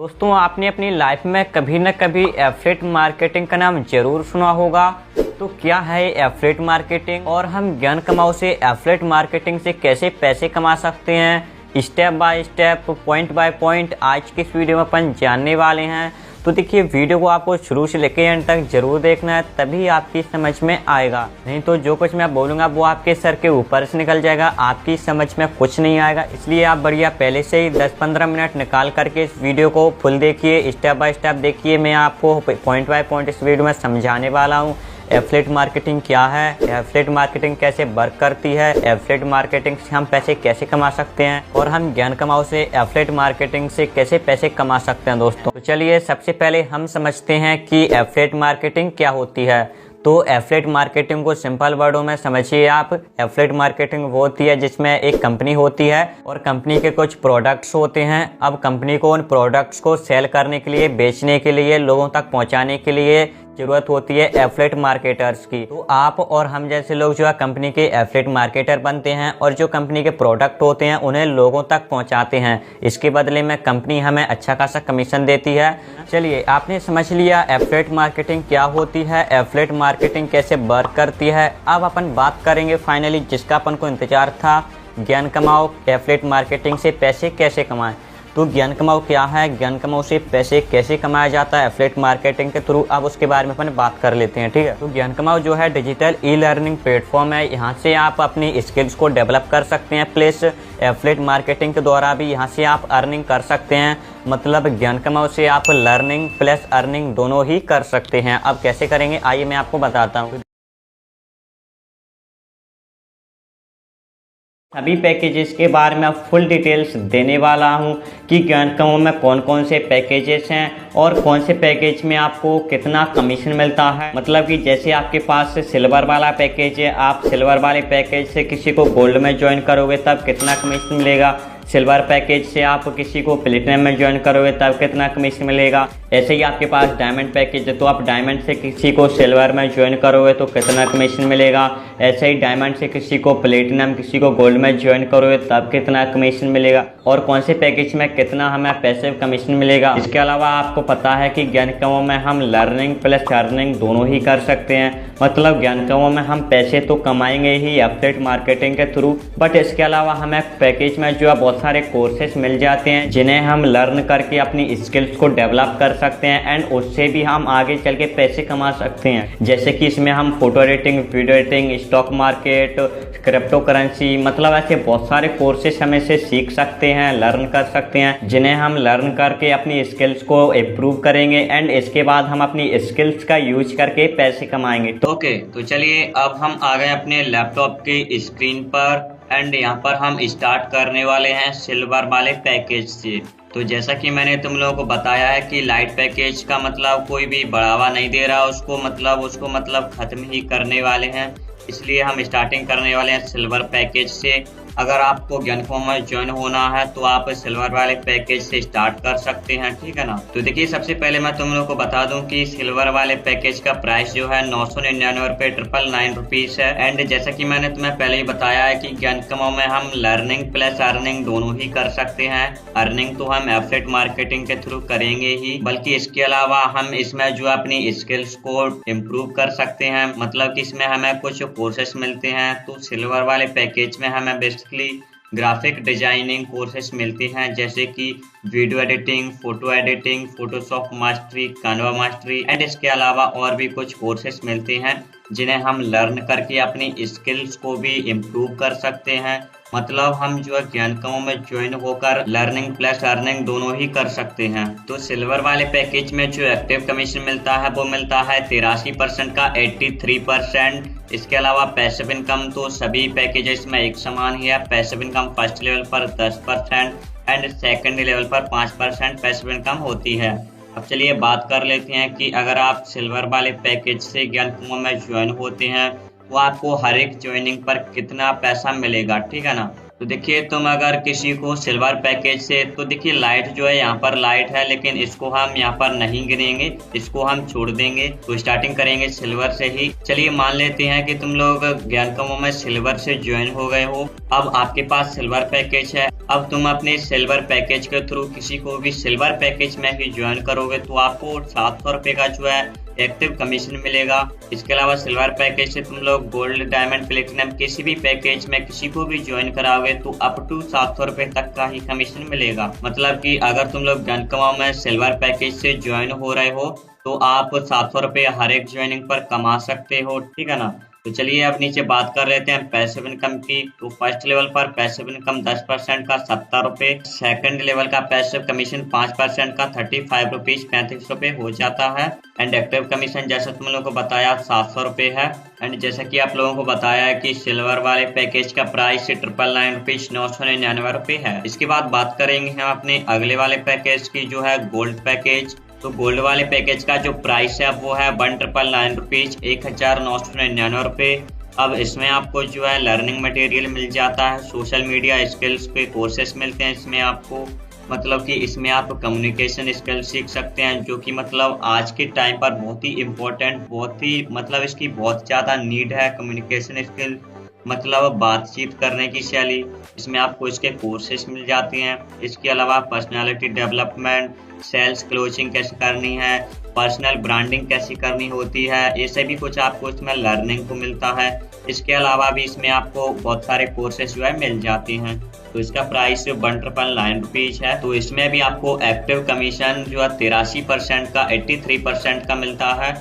दोस्तों आपने अपनी लाइफ में कभी न कभी एफिलिएट मार्केटिंग का नाम जरूर सुना होगा। तो क्या है एफिलिएट मार्केटिंग और हम ज्ञान कमाओ से एफिलिएट मार्केटिंग से कैसे पैसे कमा सकते हैं, step by step, point by point आज की इस वीडियो में अपन जानने वाले हैं। तो देखिए वीडियो को आपको शुरू से लेकर एंड तक जरूर देखना है, तभी आपकी समझ में आएगा। नहीं तो जो कुछ मैं बोलूँगा वो आपके सर के ऊपर से निकल जाएगा, आपकी समझ में कुछ नहीं आएगा। इसलिए आप बढ़िया पहले से ही 10-15 मिनट निकाल करके इस वीडियो को फुल देखिए, स्टेप बाय स्टेप देखिए। मैं आपको पॉइंट बाय पॉइंट इस वीडियो में समझाने वाला हूँ। एफिलिएट मार्केटिंग क्या है, एफिलिएट मार्केटिंग कैसे वर्क करती है, एफिलिएट मार्केटिंग से हम पैसे कैसे कमा सकते हैं और हम ज्ञान कमाओ से एफिलिएट मार्केटिंग से कैसे पैसे कमा सकते हैं दोस्तों। तो चलिए सबसे पहले हम समझते हैं कि एफिलिएट मार्केटिंग क्या होती है। तो एफिलिएट मार्केटिंग को सिंपल वर्डों में समझिए आप। एफिलिएट मार्केटिंग वो होती है जिसमें एक कंपनी होती है और कंपनी के कुछ प्रोडक्ट्स होते हैं। अब कंपनी को उन प्रोडक्ट्स को सेल करने के लिए, बेचने के लिए, लोगों तक पहुंचाने के लिए जरूरत होती है एफिलिएट मार्केटर्स की। तो आप और हम जैसे लोग जो है कंपनी के एफिलिएट मार्केटर बनते हैं और जो कंपनी के प्रोडक्ट होते हैं उन्हें लोगों तक पहुंचाते हैं। इसके बदले में कंपनी हमें अच्छा खासा कमीशन देती है। चलिए आपने समझ लिया एफिलिएट मार्केटिंग क्या होती है, एफिलिएट मार्केटिंग कैसे वर्क करती है। अब अपन बात करेंगे फाइनली जिसका अपन को इंतजार था, ज्ञान कमाओ एफिलिएट मार्केटिंग से पैसे कैसे कमाएं। तो ज्ञान कमाओ क्या है, ज्ञान कमाओ से पैसे कैसे कमाया जाता है एफिलिएट मार्केटिंग के थ्रू, अब उसके बारे में अपन बात कर लेते हैं, ठीक है। तो ज्ञान कमाओ जो है डिजिटल ई लर्निंग प्लेटफॉर्म है। यहाँ से आप अपनी स्किल्स को डेवलप कर सकते हैं, प्लस एफिलिएट मार्केटिंग के द्वारा भी यहाँ से आप अर्निंग कर सकते हैं। मतलब ज्ञान कमाओ से आप लर्निंग प्लस अर्निंग दोनों ही कर सकते हैं। अब कैसे करेंगे आइए मैं आपको बताता हूँ। सभी पैकेजेस के बारे में फुल डिटेल्स देने वाला हूं कि ज्ञान कमाओ में कौन कौन से पैकेजेस हैं और कौन से पैकेज में आपको कितना कमीशन मिलता है। मतलब कि जैसे आपके पास सिल्वर वाला पैकेज है, आप सिल्वर वाले पैकेज से किसी को गोल्ड में ज्वाइन करोगे तब कितना कमीशन मिलेगा, सिल्वर पैकेज से आप किसी को प्लेटिनम में ज्वाइन करोगे तब कितना कमीशन मिलेगा। ऐसे ही आपके पास डायमंड पैकेज है तो आप डायमंड से किसी को सिल्वर में ज्वाइन करोगे तो कितना कमीशन मिलेगा। ऐसे ही डायमंड से किसी को प्लेटिनम, किसी को गोल्ड में ज्वाइन करोगे तब कितना कमीशन मिलेगा और कौन से पैकेज में कितना हमें पैसे कमीशन मिलेगा। इसके अलावा आपको पता है कि ज्ञान कमाओ में हम लर्निंग प्लस अर्निंग दोनों ही कर सकते हैं। मतलब ज्ञान कमाओ में हम पैसे तो कमाएंगे ही एफिलिएट मार्केटिंग के थ्रू, बट इसके अलावा हमें पैकेज में जो है बहुत सारे कोर्सेज मिल जाते हैं जिन्हें हम लर्न करके अपनी स्किल्स को डेवलप कर सकते हैं एंड उससे भी हम आगे चल के पैसे कमा सकते हैं। जैसे कि इसमें हम photo editing, video editing, stock market, crypto currency, मतलब ऐसे बहुत सारे कोर्सेज हमें से सीख सकते हैं, लर्न कर सकते हैं, जिन्हें हम लर्न करके अपनी स्किल्स को इम्प्रूव करेंगे एंड इसके बाद हम अपनी स्किल्स का यूज करके पैसे कमाएंगे। ओके, तो चलिए अब हम आ गए अपने लैपटॉप की स्क्रीन पर एंड यहाँ पर हम स्टार्ट करने वाले हैं सिल्वर वाले पैकेज से। तो जैसा कि मैंने तुम लोगों को बताया है कि लाइट पैकेज का मतलब कोई भी बढ़ावा नहीं दे रहा, उसको मतलब खत्म ही करने वाले हैं। इसलिए हम स्टार्टिंग करने वाले हैं सिल्वर पैकेज से। अगर आपको ज्ञान कमाओ में ज्वाइन होना है तो आप सिल्वर वाले पैकेज से स्टार्ट कर सकते हैं, ठीक है ना। तो देखिए सबसे पहले मैं तुम लोगों को बता दूं कि सिल्वर वाले पैकेज का प्राइस जो है 999 रुपये 999 रुपीज है। एंड जैसा कि मैंने तुम्हें पहले ही बताया है कि ज्ञान कमाओ में हम लर्निंग प्लस अर्निंग दोनों ही कर सकते हैं। अर्निंग तो हम एफिलिएट मार्केटिंग के थ्रू करेंगे ही, बल्कि इसके अलावा हम इसमें जो अपनी स्किल्स को इम्प्रूव कर सकते हैं। मतलब कि इसमें हमें कुछ कोर्सेस मिलते हैं। तो सिल्वर वाले पैकेज में हमें ग्राफिक डिजाइनिंग कोर्सेस मिलते हैं, जैसे कि video editing, photo editing, Photoshop mastery, Canva mastery and इसके अलावा और भी कुछ कोर्सेस मिलते हैं जिन्हें हम लर्न करके अपनी स्किल्स को भी इम्प्रूव कर सकते हैं। मतलब हम जो है ज्ञान कमाओ में ज्वाइन होकर लर्निंग प्लस अर्निंग दोनों ही कर सकते हैं। तो सिल्वर वाले पैकेज में जो एक्टिव कमीशन मिलता है वो मिलता है 83% का 83%। इसके अलावा पैसिव इनकम तो सभी पैकेजेस में एक समान ही है। पैसिव इनकम फर्स्ट लेवल पर 10% एंड सेकंड लेवल पर 5% पैसिव इनकम होती है। अब चलिए बात कर लेते हैं कि अगर आप सिल्वर वाले पैकेज से ज्ञान कमाओ में ज्वाइन होते हैं तो आपको हर एक ज्वाइनिंग पर कितना पैसा मिलेगा, ठीक है ना। तो देखिए तुम अगर किसी को सिल्वर पैकेज से, तो देखिए लाइट जो है यहाँ पर लाइट है लेकिन इसको हम यहाँ पर नहीं गिनेंगे, इसको हम छोड़ देंगे। तो स्टार्टिंग करेंगे सिल्वर से ही। चलिए मान लेते हैं कि तुम लोग ज्ञान कमाओ में सिल्वर से ज्वाइन हो गए हो। अब आपके पास सिल्वर पैकेज है अब तुम अपने सिल्वर पैकेज के थ्रू किसी को भी सिल्वर पैकेज में ही ज्वाइन करोगे तो आपको 700 रुपये का जो है एक्टिव कमीशन मिलेगा। इसके अलावा सिल्वर पैकेज से तुम लोग गोल्ड, डायमंड, प्लेटिनम किसी भी पैकेज में किसी को भी ज्वाइन कराओगे तो अप टू 700 रुपये तक का ही कमीशन मिलेगा। मतलब कि अगर तुम लोग गन कमाओ में सिल्वर पैकेज से ज्वाइन हो रहे हो तो आप 700 रुपये हर एक ज्वाइनिंग पर कमा सकते हो, ठीक है ना। तो चलिए अब नीचे बात कर लेते हैं पैसिव इनकम की। तो फर्स्ट लेवल पर पैसिव इनकम 10% का 70 रुपये, सेकेंड लेवल का पैसिव कमीशन 5% का 35 रुपीज 35 रुपये हो जाता है। एंड एक्टिव कमीशन जैसा तुम लोगों को बताया 700 रुपये है। एंड जैसा कि आप लोगों को बताया है कि सिल्वर वाले पैकेज का प्राइस 999 रुपीज 999 रुपये है। इसके बाद बात करेंगे हम अपने अगले वाले पैकेज की जो है गोल्ड पैकेज। तो गोल्ड वाले पैकेज का जो प्राइस है वो है 1999 रुपीज 1999 रुपये। अब इसमें आपको जो है लर्निंग मटेरियल मिल जाता है, सोशल मीडिया स्किल्स के कोर्सेस मिलते हैं इसमें आपको। मतलब कि इसमें आप कम्युनिकेशन स्किल सीख सकते हैं जो कि मतलब आज के टाइम पर बहुत ही इम्पोर्टेंट, बहुत ही मतलब इसकी बहुत ज़्यादा नीड है कम्युनिकेशन स्किल, मतलब बातचीत करने की शैली। इसमें आपको इसके कोर्सेस मिल जाते हैं। इसके अलावा पर्सनालिटी डेवलपमेंट, सेल्स क्लोजिंग कैसे करनी है, पर्सनल ब्रांडिंग कैसी करनी होती है, ये सभी कुछ आपको इसमें लर्निंग को मिलता है। इसके अलावा भी इसमें आपको बहुत सारे कोर्सेज जो है मिल जाते हैं। तो इसका प्राइस 1999 रुपीज है। तो इसमें भी आपको एक्टिव कमीशन जो है 83% का 83% का मिलता है।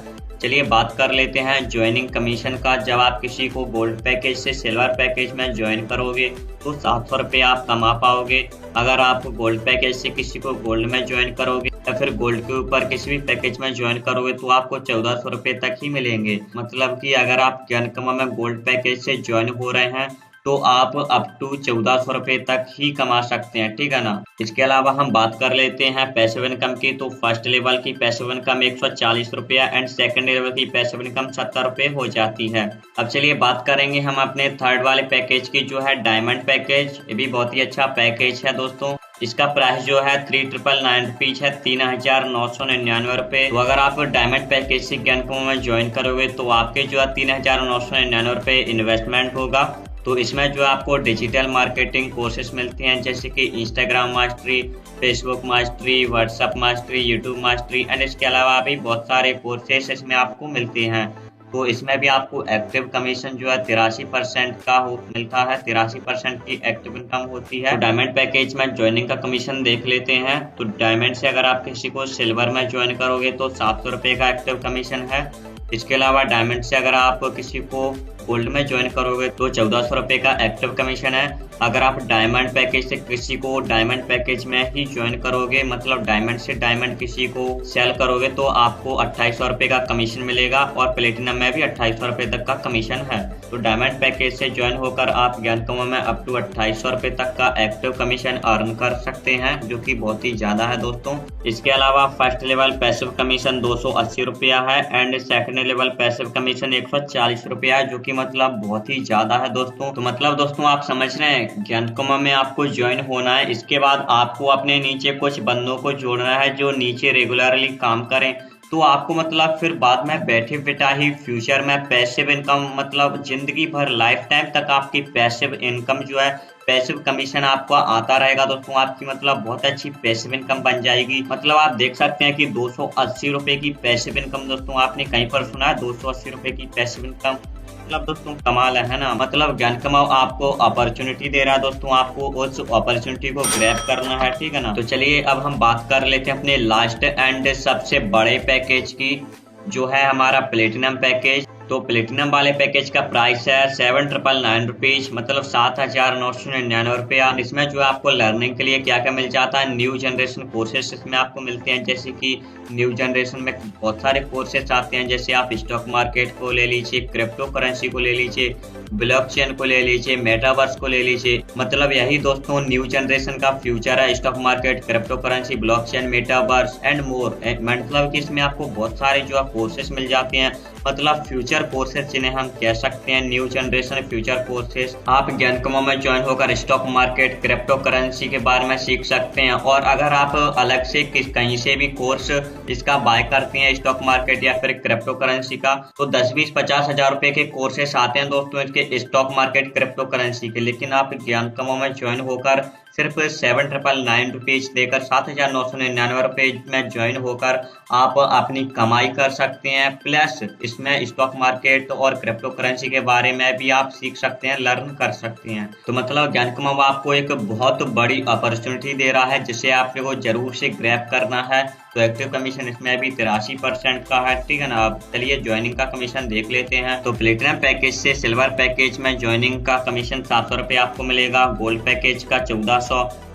चलिए बात कर लेते हैं ज्वाइनिंग कमीशन का। जब आप किसी को गोल्ड पैकेज से सिल्वर पैकेज में ज्वाइन करोगे तो 700 रुपये आप कमा पाओगे। अगर आप गोल्ड पैकेज से किसी को गोल्ड में ज्वाइन करोगे या फिर गोल्ड के ऊपर किसी भी पैकेज में ज्वाइन करोगे तो आपको 1400 रुपये तक ही मिलेंगे। मतलब कि अगर आप गनकमा में गोल्ड पैकेज से ज्वाइन हो रहे हैं तो आप अप टू 1400 रुपये तक ही कमा सकते हैं, ठीक है ना। इसके अलावा हम बात कर लेते हैं पैसिव इनकम की। तो फर्स्ट लेवल की पैसिव इनकम 140 रुपया एंड सेकंड लेवल की पैसिव इनकम 70 रुपये हो जाती है। अब चलिए बात करेंगे हम अपने थर्ड वाले पैकेज की जो है डायमंड पैकेज। ये भी बहुत ही अच्छा पैकेज है दोस्तों। इसका प्राइस जो है 3999 रुपीज है, 3999 रुपये। तो अगर आप डायमंड पैकेज से गनकमा में ज्वाइन करोगे तो आपके जो है 3999 रुपये इन्वेस्टमेंट होगा। तो इसमें जो आपको डिजिटल मार्केटिंग कोर्सेज मिलती हैं जैसे कि Instagram mastery, Facebook mastery, WhatsApp mastery, YouTube mastery and इसके अलावा भी बहुत सारे कोर्सेज इसमें आपको मिलते हैं। तो इसमें भी आपको एक्टिव कमीशन जो है 83% का मिलता है, 83% की एक्टिव इनकम होती है। तो डायमंड पैकेज में ज्वाइनिंग का कमीशन देख लेते हैं। तो डायमंड से अगर आप किसी को सिल्वर में ज्वाइन करोगे तो 700 रुपये का एक्टिव कमीशन है। इसके अलावा डायमंड से अगर आप किसी को गोल्ड में ज्वाइन करोगे तो 1400 रुपये का एक्टिव कमीशन है। अगर आप डायमंड पैकेज से किसी को डायमंड पैकेज में ही ज्वाइन करोगे, मतलब डायमंड से डायमंड किसी को सेल करोगे तो आपको 2800 रुपये का कमीशन मिलेगा और प्लेटिनम में भी 2800 रुपये तक का कमीशन है। तो डायमंड पैकेज से ज्वाइन होकर आप गनकमा में अप टू 2800 रुपये तक का एक्टिव कमीशन अर्न कर सकते हैं जो कि बहुत ही ज्यादा है दोस्तों। इसके अलावा फर्स्ट लेवल पैसिव कमीशन 280 रुपया है and second level passive commission 140 रुपया है जो कि मतलब बहुत ही ज्यादा है दोस्तों। तो मतलब दोस्तों आप समझ रहे हैं गनकमा में आपको ज्वाइन होना है, इसके बाद आपको अपने नीचे कुछ बंदों को जोड़ना है जो नीचे रेगुलरली काम करें। तो आपको मतलब फिर बाद में बैठे बिठाई फ्यूचर में पैसिव इनकम, मतलब जिंदगी भर लाइफ टाइम तक आपकी पैसिव इनकम जो है, पैसिव कमीशन आपको आता रहेगा दोस्तों। आपकी मतलब बहुत अच्छी पैसिव इनकम बन जाएगी। मतलब आप देख सकते हैं कि 280 रुपये की पैसिव इनकम दोस्तों, आपने कहीं पर सुना है 280 रुपये की पैसिव इनकम? मतलब दोस्तों कमाल है ना। मतलब गनकमा आपको अपॉर्चुनिटी दे रहा है दोस्तों, आपको उस अपॉर्चुनिटी को ग्रैब करना है, ठीक है ना। तो चलिए अब हम बात कर लेते हैं अपने लास्ट एंड सबसे बड़े पैकेज की जो है हमारा प्लेटिनम पैकेज। तो प्लेटिनम वाले पैकेज का प्राइस है 7999 रुपीज, मतलब 7999 रुपया। इसमें जो आपको लर्निंग के लिए क्या क्या मिल जाता है, न्यू जनरेशन कोर्सेस इसमें आपको मिलते हैं। जैसे कि न्यू जनरेशन में बहुत सारे कोर्सेस आते हैं, जैसे आप स्टॉक मार्केट को ले लीजिए, क्रिप्टो करेंसी को ले लीजिए, ब्लॉकचेन को ले लीजिए, मेटावर्स को ले लीजिए। मतलब यही दोस्तों न्यू जनरेशन का फ्यूचर है, stock market, crypto currency, blockchain, metaverse and more. मतलब कि इसमें आपको बहुत सारे जो कोर्सेस मिल जाते हैं। मतलब फ्यूचर फ्यूचर कोर्सेज जिन्हें हम कह सकते हैं न्यू जनरेशन फ्यूचर कोर्सेज, आप ज्ञानकमो में ज्वाइन होकर स्टॉक मार्केट, क्रिप्टो करेंसी के बारे में सीख सकते हैं। और अगर आप अलग से कहीं से भी कोर्स इसका बाय करते हैं स्टॉक मार्केट या फिर क्रिप्टो करेंसी का, तो 10-20-50 हजार रुपए के कोर्सेस आते हैं दोस्तों इसके स्टॉक मार्केट क्रिप्टो करेंसी के। लेकिन आप ज्ञानकमो में ज्वाइन होकर सिर्फ 7,999 रुपीज देकर 7,999 रुपए में ज्वाइन होकर आप अपनी कमाई कर सकते हैं। प्लस इसमें स्टॉक मार्केट और क्रिप्टो करेंसी के बारे में भी आप सीख सकते हैं, लर्न कर सकते हैं। तो मतलब ज्ञानकमो आपको एक बहुत बड़ी अपॉर्चुनिटी दे रहा है जिसे आपको जरूर से ग्रैब करना है। तो एक्टिव कमीशन इसमें अभी 83% का है, ठीक है ना। अब चलिए ज्वाइनिंग का कमीशन देख लेते हैं। तो प्लेटिनम पैकेज से सिल्वर पैकेज में ज्वाइनिंग का कमीशन 700 रुपये आपको मिलेगा, गोल्ड पैकेज का 1400,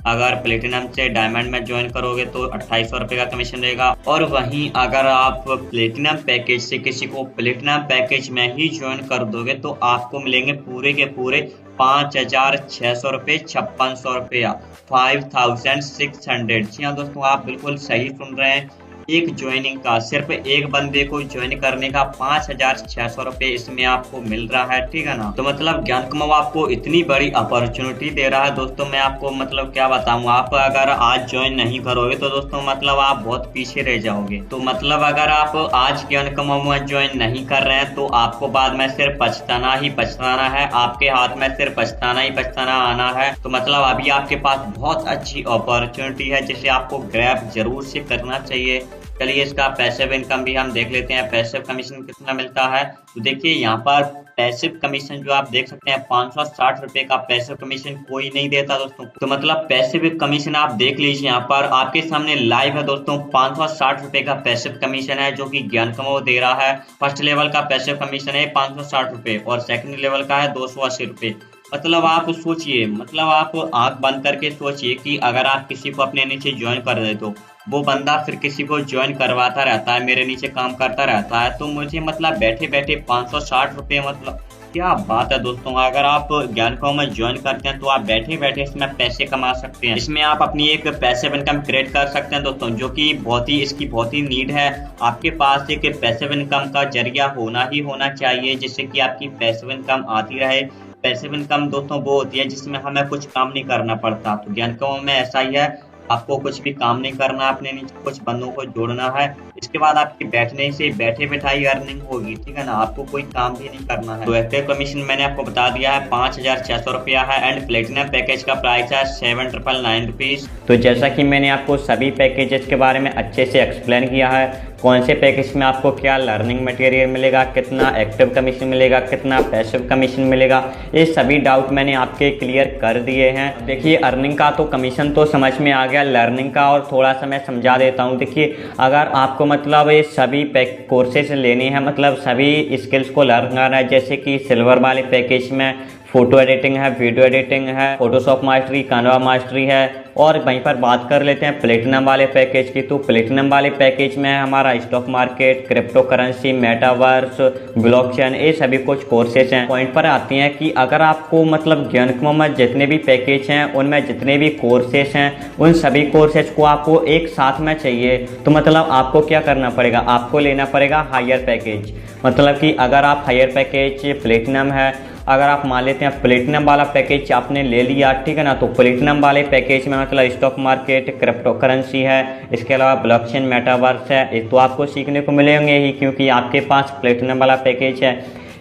अगर प्लेटिनम से डायमंड में ज्वाइन करोगे तो 2800 रुपये का कमीशन रहेगा। और वहीं अगर आप प्लेटिनम पैकेज से किसी को प्लेटिनम पैकेज में ही ज्वाइन कर दोगे तो आपको मिलेंगे पूरे के पूरे 5,600 रुपये, 5600 रुपया, 5,600। जी हाँ दोस्तों, आप बिल्कुल सही सुन रहे हैं। एक ज्वाइनिंग का, सिर्फ एक बंदे को ज्वाइन करने का 5,600 रुपये इसमें आपको मिल रहा है, ठीक है ना। तो मतलब ज्ञानकमो आपको इतनी बड़ी अपॉर्चुनिटी दे रहा है दोस्तों, मैं आपको मतलब क्या बताऊं। आप अगर आज ज्वाइन नहीं करोगे तो दोस्तों मतलब आप बहुत पीछे रह जाओगे। तो मतलब अगर आप आज ज्ञानकमो में ज्वाइन नहीं कर रहे हैं तो आपको बाद में सिर्फ पछताना ही पछताना है, आपके हाथ में सिर्फ पछताना ही पछताना आना है। तो मतलब अभी आपके पास बहुत अच्छी अपॉर्चुनिटी है जिसे आपको ग्रैब जरूर से करना चाहिए। चलिए इसका पैसिव इनकम भी हम देख लेते हैं, पैसिव कमीशन कितना मिलता है। तो देखिए यहाँ पर पैसिव कमीशन जो आप देख सकते हैं 560 रुपए का पैसिव कमीशन कोई नहीं देता दोस्तों। तो मतलब पैसिव कमीशन आप देख लीजिए, यहाँ पर आपके सामने लाइव है दोस्तों। 560 रुपए का पैसिव कमीशन है जो कि ज्ञानकमो दे रहा है। फर्स्ट लेवल का पैसिव कमीशन है 560 रुपए और सेकंड लेवल का है 280 रुपए। मतलब आप सोचिए, मतलब आप आंख बंद करके सोचिए कि अगर आप किसी को अपने नीचे ज्वाइन कर दे तो वो बंदा फिर किसी को ज्वाइन करवाता रहता है, मेरे नीचे काम करता रहता है। तो मुझे मतलब बैठे बैठे 560 रुपये, मतलब क्या बात है दोस्तों। अगर आप ज्ञानकमो में ज्वाइन करते हैं तो आप बैठे बैठे इसमें पैसे कमा सकते हैं। इसमें आप अपनी एक पैसिव इनकम क्रिएट कर सकते हैं दोस्तों, जो कि इसकी बहुत ही नीड है। आपके पास एक पैसिव इनकम का जरिया होना चाहिए जिससे कि आपकी पैसिव इनकम आती रहे। पैसिव इनकम दोस्तों वो होती है जिसमें हमें कुछ काम नहीं करना पड़ता। तो ज्ञानकमो में ऐसा ही है, आपको कुछ भी काम नहीं करना, अपने नीचे कुछ बंदों को जोड़ना है, इसके बाद आपकी बैठने से बैठे बैठाई अर्निंग होगी, ठीक है ना। आपको कोई काम भी नहीं करना है। तो एक्टिव कमीशन मैंने आपको बता दिया है 5,600 रुपया है एंड प्लेटिनम पैकेज का प्राइस है 7,999 रुपीज। तो जैसा कि मैंने आपको सभी पैकेजेस के बारे में अच्छे से एक्सप्लेन किया है, कौन से पैकेज में आपको क्या लर्निंग मटेरियल मिलेगा, कितना एक्टिव कमीशन मिलेगा, कितना पैसिव कमीशन मिलेगा, ये सभी डाउट मैंने आपके क्लियर कर दिए हैं। देखिए अर्निंग का तो कमीशन तो समझ में आ गया, लर्निंग का और थोड़ा सा मैं समझा देता हूँ। देखिए अगर आपको मतलब ये सभी कोर्सेज लेने हैं, मतलब सभी स्किल्स को लर्न करना है, जैसे कि सिल्वर वाले पैकेज में फोटो एडिटिंग है, वीडियो एडिटिंग है, फोटोशॉप मास्टरी, कैनवा मास्टरी है। और वहीं पर बात कर लेते हैं प्लेटिनम वाले पैकेज की। तो प्लेटिनम वाले पैकेज में हमारा stock market, crypto currency, metaverse, blockchain, ये सभी कुछ कोर्सेज हैं। पॉइंट पर आती हैं कि अगर आपको मतलब ज्ञानकमो में जितने भी पैकेज हैं उनमें जितने भी कोर्सेज हैं उन सभी कोर्सेज को आपको एक साथ में चाहिए, तो मतलब आपको क्या करना पड़ेगा, आपको लेना पड़ेगा हायर पैकेज। मतलब कि अगर आप हायर पैकेज प्लेटिनम है, अगर आप मान लेते हैं प्लेटिनम वाला पैकेज आपने ले लिया, ठीक है ना। तो प्लेटिनम वाले पैकेज में मतलब स्टॉक मार्केट, क्रिप्टो करेंसी है, इसके अलावा ब्लॉकचेन, मेटावर्स है, तो आपको सीखने को मिलेंगे ही क्योंकि आपके पास प्लेटिनम वाला पैकेज है।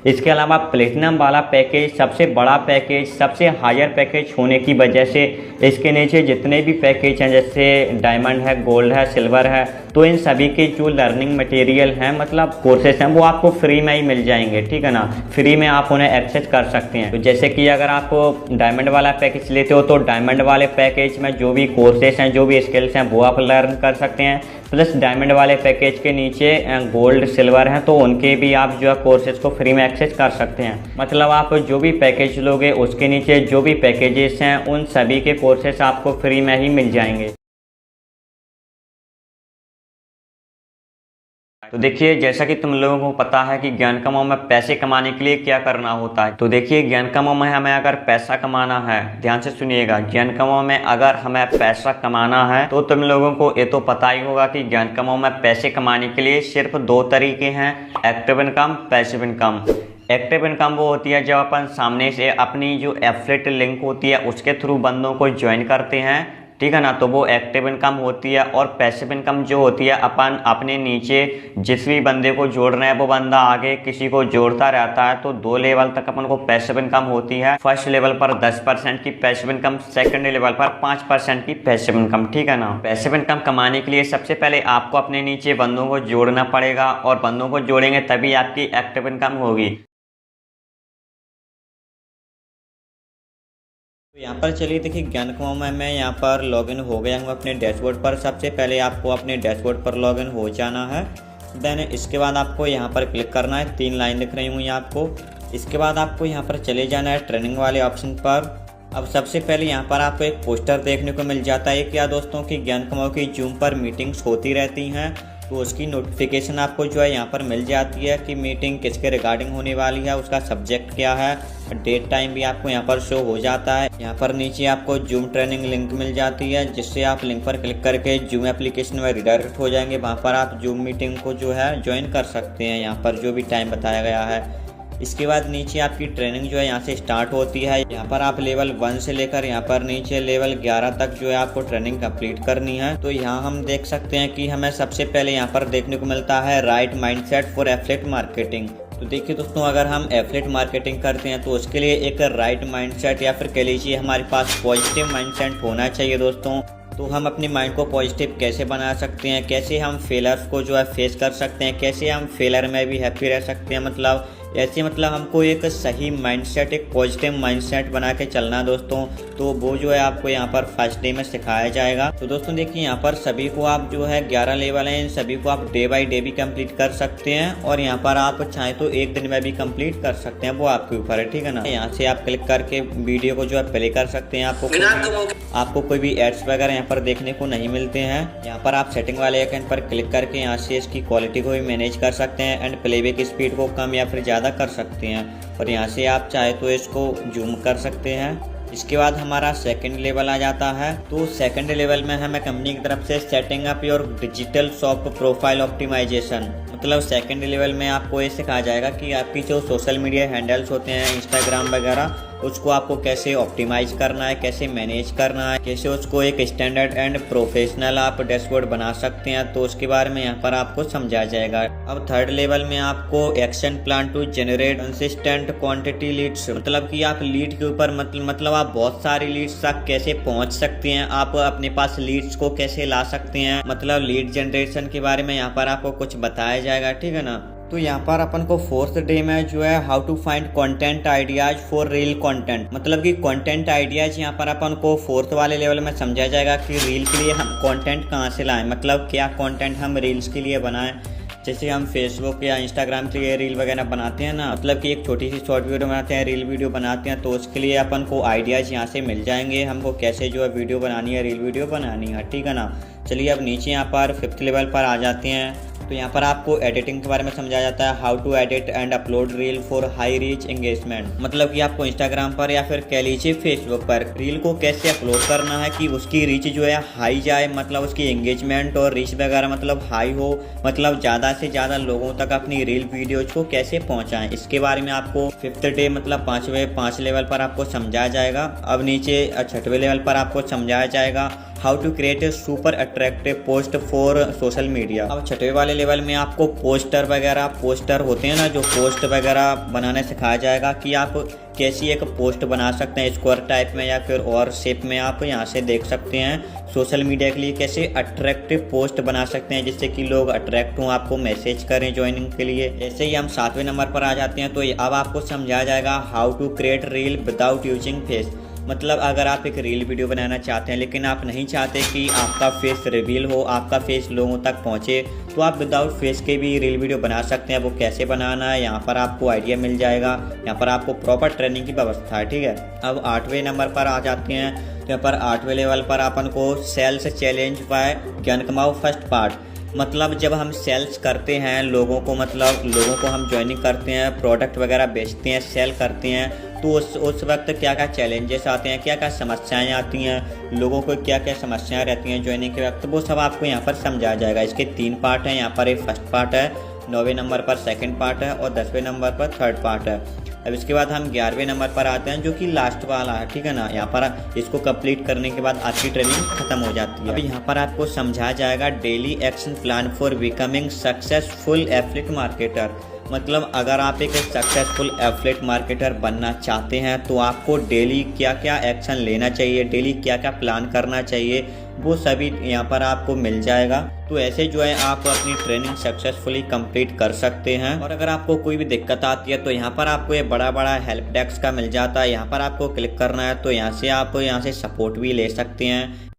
इसके अलावा प्लेटिनम वाला पैकेज सबसे बड़ा पैकेज, सबसे हायर पैकेज होने की वजह से इसके नीचे जितने भी पैकेज हैं जैसे डायमंड है, गोल्ड है, सिल्वर है, तो इन सभी के जो लर्निंग मटेरियल हैं मतलब कोर्सेज हैं वो आपको फ्री में ही मिल जाएंगे, ठीक है ना। फ्री में आप उन्हें एक्सेस कर सकते हैं। तो जैसे कि अगर आप डायमंड वाला पैकेज लेते हो तो डायमंड वाले पैकेज में जो भी कोर्सेज हैं, जो भी स्किल्स हैं वो आप लर्न कर सकते हैं। प्लस डायमंड वाले पैकेज के नीचे गोल्ड, सिल्वर हैं तो उनके भी आप जो है कोर्सेज को फ्री में एक्सेस कर सकते हैं। मतलब आप जो भी पैकेज लोगे उसके नीचे जो भी पैकेजेस हैं उन सभी के कोर्सेज आपको फ्री में ही मिल जाएंगे। तो देखिए, जैसा कि तुम लोगों को पता है कि ज्ञान कमाओ में पैसे कमाने के लिए क्या करना होता है। तो देखिए, ज्ञान कमाओ में हमें अगर पैसा कमाना है, ध्यान से सुनिएगा, ज्ञान कमाओ में अगर हमें पैसा कमाना है तो तुम लोगों को ये तो पता ही होगा कि ज्ञान कमाओ में पैसे कमाने के लिए सिर्फ 2 तरीके हैं, active income, passive income. Active income वो होती है जब अपन सामने से अपनी जो एफिलिएट लिंक होती है उसके थ्रू बंदों को ज्वाइन करते हैं, ठीक है ना, तो वो एक्टिव इनकम होती है। और पैसिव इनकम जो होती है, अपन अपने नीचे जिस भी बंदे को जोड़ रहे हैं वो बंदा आगे किसी को जोड़ता रहता है। तो 2 लेवल तक अपन को पैसिव इनकम होती है। फर्स्ट लेवल पर 10% की पैसिव इनकम, सेकंड लेवल पर 5% की पैसिव इनकम, ठीक है ना। पैसिव इनकम कमाने के लिए सबसे पहले आपको अपने नीचे बंदों को जोड़ना पड़ेगा और बंदों को जोड़ेंगे तभी आपकी एक्टिव इनकम होगी। तो यहाँ पर चलिए देखिए, ज्ञान कमाओ में मैं यहाँ पर लॉगिन हो गया हूँ अपने डैशबोर्ड पर। सबसे पहले आपको अपने डैशबोर्ड पर लॉगिन हो जाना है। देन इसके बाद आपको यहाँ पर क्लिक करना है, 3 लाइन दिख रही हुई हैं आपको। इसके बाद आपको यहाँ पर चले जाना है ट्रेनिंग वाले ऑप्शन पर। अब सबसे पहले यहाँ पर आपको एक पोस्टर देखने को मिल जाता है क्या दोस्तों कि ज्ञान कमाओ की जूम पर मीटिंग्स होती रहती हैं, तो उसकी नोटिफिकेशन आपको जो है यहाँ पर मिल जाती है कि मीटिंग किसके रिगार्डिंग होने वाली है, उसका सब्जेक्ट क्या है, डेट टाइम भी आपको यहाँ पर शो हो जाता है। यहाँ पर नीचे आपको जूम ट्रेनिंग लिंक मिल जाती है, जिससे आप लिंक पर क्लिक करके जूम एप्लीकेशन में रिडायरेक्ट हो जाएंगे। वहाँ पर आप जूम मीटिंग को जो है ज्वाइन कर सकते हैं, यहाँ पर जो भी टाइम बताया गया है। इसके बाद नीचे आपकी ट्रेनिंग जो है यहाँ से स्टार्ट होती है। यहाँ पर आप लेवल 1 से लेकर यहाँ पर नीचे लेवल 11 तक जो है आपको ट्रेनिंग कंप्लीट करनी है। तो यहाँ हम देख सकते हैं कि हमें सबसे पहले यहाँ पर देखने को मिलता है right mindset for affiliate marketing. तो देखिए दोस्तों, अगर हम एफिलिएट मार्केटिंग करते हैं तो उसके लिए एक राइट माइंडसेट या फिर कह लीजिए हमारे पास पॉजिटिव माइंडसेट होना चाहिए दोस्तों। तो हम अपने माइंड को पॉजिटिव कैसे बना सकते हैं, कैसे हम फेलर्स को जो है फेस कर सकते हैं, कैसे हम फेलर में भी हैप्पी रह सकते हैं, मतलब हमको एक सही माइंडसेट, एक पॉजिटिव माइंडसेट बना के चलना दोस्तों। तो वो जो है आपको यहाँ पर फर्स्ट डे में सिखाया जाएगा। तो दोस्तों देखिए, यहाँ पर सभी को आप जो है 11 लेवल हैं, इन सभी को आप डे बाय डे भी कंप्लीट कर सकते हैं और यहाँ पर आप चाहें तो 1 दिन में भी कंप्लीट कर सकते हैं, वो आपके ऊपर है, ठीक है ना। यहाँ से आप क्लिक करके वीडियो को जो है प्ले कर सकते हैं। आपको कोई भी एड्स वगैरह यहाँ पर देखने को नहीं मिलते हैं। यहाँ पर आप सेटिंग वाले आइकन पर क्लिक करके यहाँ से इसकी क्वालिटी को भी मैनेज कर सकते हैं एंड प्लेबैक स्पीड को कम या फिर ज़्यादा कर सकते हैं। और यहाँ से आप चाहे तो इसको जूम कर सकते हैं। इसके बाद हमारा सेकंड लेवल आ जाता है। तो सेकंड लेवल में हमें कंपनी की तरफ से setting up your digital shop profile optimisation, मतलब सेकंड लेवल में आपको ये सिखाया जाएगा कि आपकी जो सोशल मीडिया हैंडल्स होते हैं, इंस्टाग्राम वगैरह, उसको आपको कैसे ऑप्टिमाइज करना है, कैसे मैनेज करना है, कैसे उसको एक स्टैंडर्ड एंड प्रोफेशनल आप डैशबोर्ड बना सकते हैं। तो उसके बारे में यहाँ पर आपको समझाया जाएगा। अब थर्ड लेवल में आपको action plan to generate consistent quantity leads, मतलब कि आप लीड के ऊपर मतलब आप बहुत सारी लीड्स तक कैसे पहुंच सकते हैं, आप अपने पास लीड्स को कैसे ला सकते हैं, मतलब लीड जनरेशन के बारे में यहाँ पर आपको कुछ बताया जाएगा, ठीक है ना। तो यहाँ पर अपन को 4th डे में जो है how to find content ideas for reel content, मतलब कि कंटेंट आइडियाज यहाँ पर अपन को 4th वाले लेवल में समझाया जाएगा कि रील के लिए हम कंटेंट कहाँ से लाएं, मतलब क्या कंटेंट हम रील्स के लिए बनाएं। जैसे हम फेसबुक या इंस्टाग्राम के लिए रील वगैरह बनाते हैं ना, मतलब कि एक छोटी सी शॉर्ट वीडियो बनाते हैं, रील वीडियो बनाते हैं, तो उसके लिए अपन को आइडियाज़ यहाँ से मिल जाएंगे, हमको कैसे जो है वीडियो बनानी है, रील वीडियो बनानी है, ठीक है ना। चलिए अब नीचे यहाँ पर 5th लेवल पर आ जाते हैं। तो यहाँ पर आपको एडिटिंग के बारे में समझाया जाता है, how to edit and upload reel for high reach engagement, मतलब कि आपको इंस्टाग्राम पर या फिर कह लीजिए फेसबुक पर रील को कैसे अपलोड करना है कि उसकी रीच जो है हाई जाए, मतलब उसकी एंगेजमेंट और रीच वगैरह मतलब हाई हो, मतलब ज़्यादा से ज़्यादा लोगों तक अपनी रील वीडियोज को कैसे पहुँचाएं। इसके बारे में आपको 5th डे मतलब 5 लेवल पर आपको समझाया जाएगा। अब नीचे 6वें लेवल पर आपको समझाया जाएगा how to create a super attractive post for social media. अब 6वें वाले लेवल में आपको पोस्टर होते हैं ना, जो पोस्ट वगैरह बनाने सिखाया जाएगा कि आप कैसी एक पोस्ट बना सकते हैं, स्क्वायर टाइप में या फिर और शेप में। आप यहाँ से देख सकते हैं सोशल मीडिया के लिए कैसे अट्रैक्टिव पोस्ट बना सकते हैं जिससे कि लोग अट्रैक्ट हों, आपको मैसेज करें ज्वाइनिंग के लिए। ऐसे ही हम 7वें नंबर पर आ जाते हैं। तो अब आपको समझाया जाएगा how to create reel without using face, मतलब अगर आप एक रील वीडियो बनाना चाहते हैं लेकिन आप नहीं चाहते कि आपका फेस रिवील हो, आपका फेस लोगों तक पहुंचे, तो आप विदाउट फेस के भी रील वीडियो बना सकते हैं। वो कैसे बनाना है यहाँ पर आपको आइडिया मिल जाएगा, यहाँ पर आपको प्रॉपर ट्रेनिंग की व्यवस्था है, ठीक है। अब 8वें नंबर पर आ जाते हैं। तो यहाँ पर 8वें लेवल पर अपन को सेल्स चैलेंज बाय ज्ञान कमाओ फर्स्ट पार्ट, मतलब जब हम सेल्स करते हैं लोगों को, मतलब लोगों को हम ज्वाइनिंग करते हैं, प्रोडक्ट वगैरह बेचते हैं, सेल करते हैं, तो उस वक्त क्या क्या चैलेंजेस आते हैं, क्या क्या समस्याएं आती हैं, लोगों को क्या क्या समस्याएं रहती हैं ज्वाइनिंग के वक्त, वो सब आपको यहाँ पर समझाया जाएगा। इसके 3 पार्ट हैं यहाँ पर। एक फर्स्ट पार्ट है, 9वें नंबर पर सेकंड पार्ट है और 10वें नंबर पर थर्ड पार्ट है। अब इसके बाद हम 11वें नंबर पर आते हैं जो कि लास्ट वाला है, ठीक है ना। यहाँ पर इसको कंप्लीट करने के बाद आपकी ट्रेनिंग खत्म हो जाती है। अभी यहाँ पर आपको समझाया जाएगा daily action plan for becoming successful affiliate marketer. मतलब अगर आप एक सक्सेसफुल एफिलिएट मार्केटर बनना चाहते हैं तो आपको डेली क्या क्या एक्शन लेना चाहिए, डेली क्या क्या प्लान करना चाहिए, वो सभी यहाँ पर आपको मिल जाएगा। तो ऐसे जो है आप अपनी ट्रेनिंग सक्सेसफुली कंप्लीट कर सकते हैं। और अगर आपको कोई भी दिक्कत आती है तो यहाँ पर आपको ये बड़ा बड़ा हेल्प डेस्क का मिल जाता है, यहाँ पर आपको क्लिक करना है, तो यहाँ से आप यहाँ से सपोर्ट भी ले सकते हैं।